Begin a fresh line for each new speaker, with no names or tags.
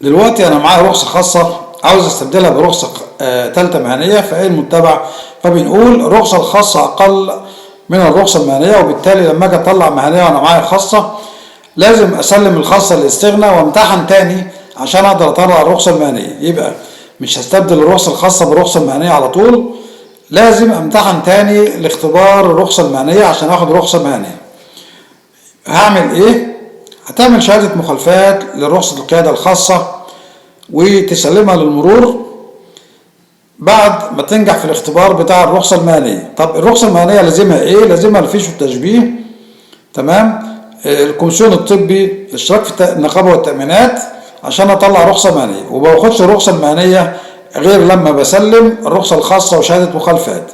دلوقتي انا معايا رخصة خاصة عاوز استبدلها برخصة تالتة مهنية، فايه المتبع؟ فبنقول الرخصة الخاصة اقل من الرخصة المهنية، وبالتالي لما اجي اطلع مهنية وانا معايا خاصة لازم اسلم الخاصة للاستغنى وامتحن تاني عشان اقدر اطلع الرخصة المهنية. يبقى مش هستبدل الرخصة الخاصة بالرخصة المهنية على طول، لازم امتحن تاني لاختبار الرخصة المهنية عشان اخد رخصة مهنية. هعمل ايه؟ هتعمل شهادة مخالفات لرخصة القيادة الخاصة وتسلمها للمرور بعد ما تنجح في الاختبار بتاع الرخصة المهنية. طب الرخصة المهنية لازمها ايه؟ لازمها الفيش والتشبيه، تمام، الكوميسيون الطبي، الاشتراك في النقابة والتأمينات عشان اطلع رخصة مهنية. وما باخدش الرخصة المهنية غير لما بسلم الرخصة الخاصة وشهادة مخالفات.